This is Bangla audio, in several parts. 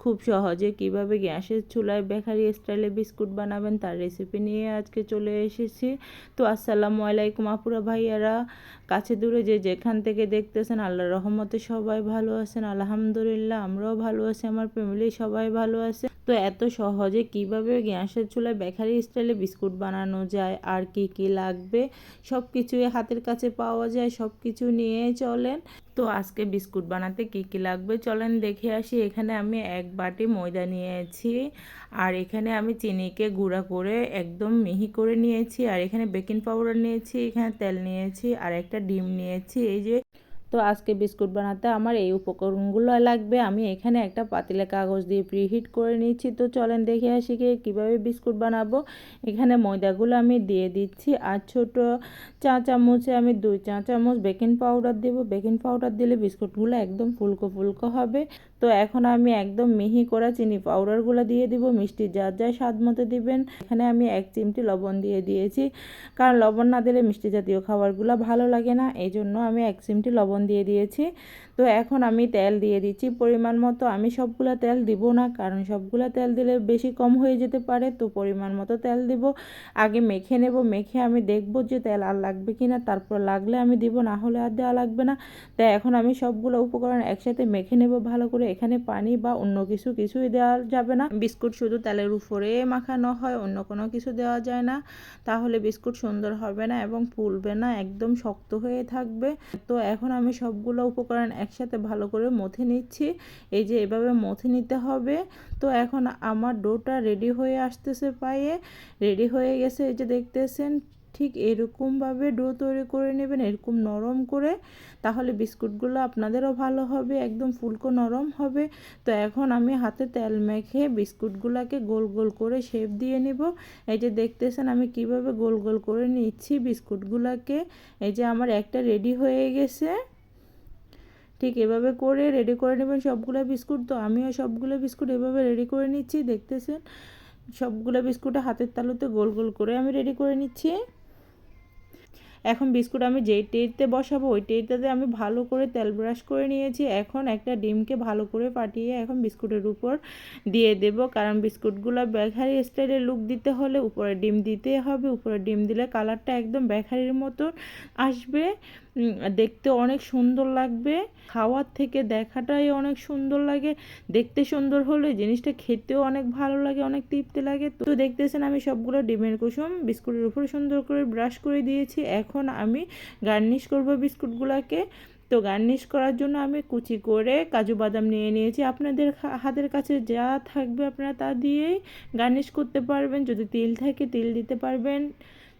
খুব সহজে কিভাবে গ্যাসের চুলায় বেকারি স্টাইলে বিস্কুট বানাবেন তার রেসিপি নিয়ে আজকে চলে এসেছি। তো আসসালামু আলাইকুম আপুরা ভাইয়ারা, কাছে দূরে যে যেখান থেকে দেখতেছেন, আল্লাহর রহমতে সবাই ভালো আছেন। আলহামদুলিল্লাহ আমরাও ভালো আছি, আমার ফ্যামিলি সবাই ভালো আছে। তো এত সহজে কিভাবে গ্যাসের চুলায় বেকারি স্টাইলে বিস্কুট বানানো যায় আর কি কি লাগবে সব কিছুই হাতের কাছে পাওয়া যায়, সব কিছু নিয়ে চলেন। তো আজকে বিস্কুট বানাতে কি কি লাগবে চলেন দেখে আসি। এখানে আমি 1 বাটি ময়দা নিয়েছি, আর এখানে আমি চিনিকে গুঁড়া করে একদম মিহি করে নিয়েছি, আর এখানে বেকিং পাউডার নিয়েছি, এখানে তেল নিয়েছি, আর একটা ডিম নিয়েছি। এই যে তো আজকে বিস্কুট বানাতে আমার এই উপকরণগুলো লাগবে। আমি এখানে একটা পাতিলে কাগজ দিয়ে প্রিহিট করে নিচ্ছি। তো চলেন দেখে আসি কীভাবে বিস্কুট বানাবো। এখানে ময়দাগুলো আমি দিয়ে দিচ্ছি, আর ছোট চা চামচে আমি 2 চা চামচ বেকিং পাউডার দেবো। বেকিং পাউডার দিলে বিস্কুটগুলো একদম ফুলকো ফুলকো হবে। তো এখন আমি একদম মিহি করা চিনি পাউডারগুলো দিয়ে দিব। মিষ্টি যার যার স্বাদ মতো দিবেন। এখানে আমি 1 চিমটি লবণ দিয়ে দিয়েছি, কারণ লবণ না দিলে মিষ্টি জাতীয় খাবারগুলো ভালো লাগে না, এই জন্য আমি 1 চিমটি লবণ দিয়ে দিয়েছি। তো এখন আমি তেল দিয়ে দিচ্ছি পরিমাণ মতো। আমি সবগুলো তেল দিব না, কারণ সবগুলো তেল দিলে বেশি কম হয়ে যেতে পারে। তো পরিমাণ মতো তেল দিব। আগে মেখে নেব, মেখে আমি দেখব যে তেল আর লাগবে কিনা, তারপর লাগলে আমি দিব, না হলে আর দেওয়া লাগবে না। তাই এখন আমি সবগুলো উপকরণ একসাথে মেখে নেব ভালো করে। এখানে পানি বা অন্য কিছুই দেওয়া যাবে না। বিস্কুট শুধু তেলের উপরে মাখানো হয়, অন্য কোনো কিছু দেওয়া যায় না, তাহলে বিস্কুট সুন্দর হবে না এবং ফুলবে না, একদম শক্ত হয়ে থাকবে। তো এখন আমি সবগুলো উপকরণ একসাথে ভালো করে মথে নিচ্ছি। এই যে এভাবে মথে নিতে হবে। তো এখন আমার ডোটা রেডি হয়ে আসতেছে, পায়ে রেডি হয়ে গেছে। এই যে দেখতেছেন, ঠিক এরকমভাবে ডো তৈরি করে নেবেন, এরকম নরম করে, তাহলে বিস্কুটগুলো আপনাদেরও ভালো হবে, একদম ফুলকো নরম হবে। তো এখন আমি হাতে তেল মেখে বিস্কুটগুলোকে গোল গোল করে শেপ দিয়ে নিব। এই যে দেখতেছেন আমি কিভাবে গোল গোল করে নিচ্ছি বিস্কুটগুলোকে। এই যে আমার একটা রেডি হয়ে গেছে। ঠিক এভাবে করে রেডি করে নেবেন সবগুলো বিস্কুট। তো আমিও সবগুলো বিস্কুট এভাবে রেডি করে নিচ্ছি, দেখতেছেন সবগুলো বিস্কুট হাতের তালুতে গোল গোল করে আমি রেডি করে নিচ্ছি। এখন বিস্কুট আমি যেই ট্রেতে বসাবো ওই ট্রেটাতে আমি ভালো করে তেল ব্রাশ করে নিয়েছি। এখন একটা ডিমকে ভালো করে ফাটিয়ে এখন বিস্কুটের উপর দিয়ে দেব, কারণ বিস্কুটগুলো বেকারি স্টাইলে লুক দিতে হলে উপরে ডিম দিতে হবে। উপরে ডিম দিলে কালারটা একদম বেকারির মতো আসবে, দেখতে অনেক সুন্দর লাগবে। খাওয়ার থেকে দেখাটাই অনেক সুন্দর লাগে, দেখতে সুন্দর হলে জিনিসটা খেতেও অনেক ভালো লাগে, অনেক তৃপ্তি লাগে। তো দেখতেছেন আমি সবগুলো ডিমের কুসুম বিস্কুটের উপর সুন্দর করে ব্রাশ করে দিয়েছি। এখন আমি গার্নিশ করব বিস্কুটগুলোকে। তো গার্নিশ করার জন্য আমি কুচি করে কাজু বাদাম নিয়ে নিয়েছি। আপনাদের হাতের কাছে যা থাকবে আপনারা তা দিয়েই গার্নিশ করতে পারবেন। যদি তিল থাকে তিল দিতে পারবেন,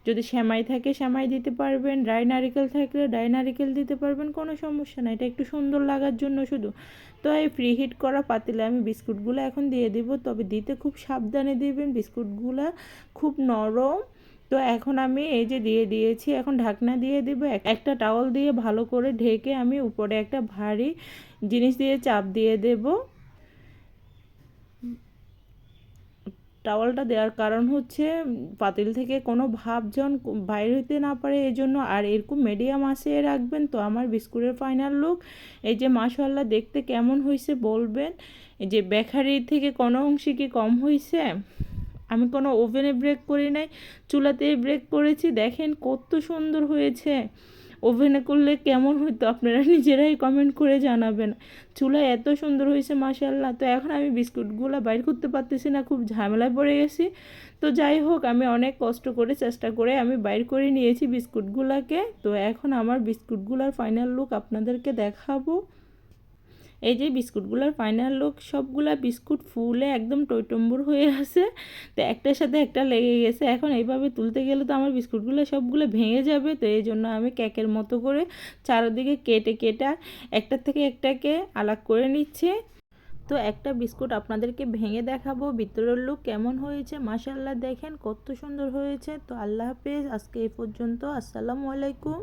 যদি সেমাই থাকে সেমাই দিতে পারবেন, ড্রাই নারিকেল থাকলে ড্রাই নারিকেল দিতে পারবেন, কোনো সমস্যা না, এটা একটু সুন্দর লাগার জন্য শুধু। তো এই প্রিহিট করা পাতিলে আমি বিস্কুটগুলো এখন দিয়ে দিব, তবে দিতে খুব সাবধানে দিবেন, বিস্কুটগুলো খুব নরম। তো এখন আমি এই যে দিয়ে দিয়েছি, এখন ঢাকনা দিয়ে দিব। একটা টাওয়াল দিয়ে ভালো করে ঢেকে আমি উপরে একটা ভারী জিনিস দিয়ে চাপ দিয়ে দেব। টাওয়ালটা দেওয়ার কারণ হচ্ছে পাতিল থেকে কোনো ভাপ যেন বাইরে হতে না পারে, এই জন্য। আর এরকম মিডিয়াম আঁচে রাখবেন। তো আমার বিস্কুটের ফাইনাল লুক এই যে, মাশাআল্লাহ দেখতে কেমন হয়েছে বলবেন। এই যে বেকারি থেকে কোনো অংশে কি কম হয়েছে? আমি কোনো ওভেনে ব্রেক করি নাই, চুলাতেই ব্রেক করেছি। দেখেন কত সুন্দর হয়েছে। ওভেনে করলে কেমন হতো আপনারা নিজেরাই কমেন্ট করে জানাবেন। চুলায় এত সুন্দর হয়েছে মাশাআল্লাহ। তো এখন আমি বিস্কুটগুলো বাইর করতে পারতেছি না, খুব ঝামেলায় পড়ে গেছি। তো যাই হোক, আমি অনেক কষ্ট করে চেষ্টা করে আমি বাইর করে নিয়েছি বিস্কুটগুলোকে। তো এখন আমার বিস্কুটগুলোর ফাইনাল লুক আপনাদেরকে দেখাবো। এই যে বিস্কুটগুলোর ফাইনাল লুক, সবগুলা বিস্কুট ফুলে একদম টইটম্বুর হয়ে আছে। তো একটার সাথে একটা লেগে গেছে। এখন এইভাবে তুলতে গেলে তো আমার বিস্কুটগুলো সবগুলো ভেঙে যাবে। তো এই জন্য আমি কেকের মতো করে চারদিকে কেটে কেটে একটার থেকে একটাকে আলাদা করে নিচ্ছি। তো একটা বিস্কুট আপনাদেরকে ভেঙে দেখাবো ভিতরের লুক কেমন হয়েছে। মাশাআল্লাহ দেখেন কত সুন্দর হয়েছে। তো আল্লাহ হাফেজ, আজকে এই পর্যন্ত। আসসালামু আলাইকুম।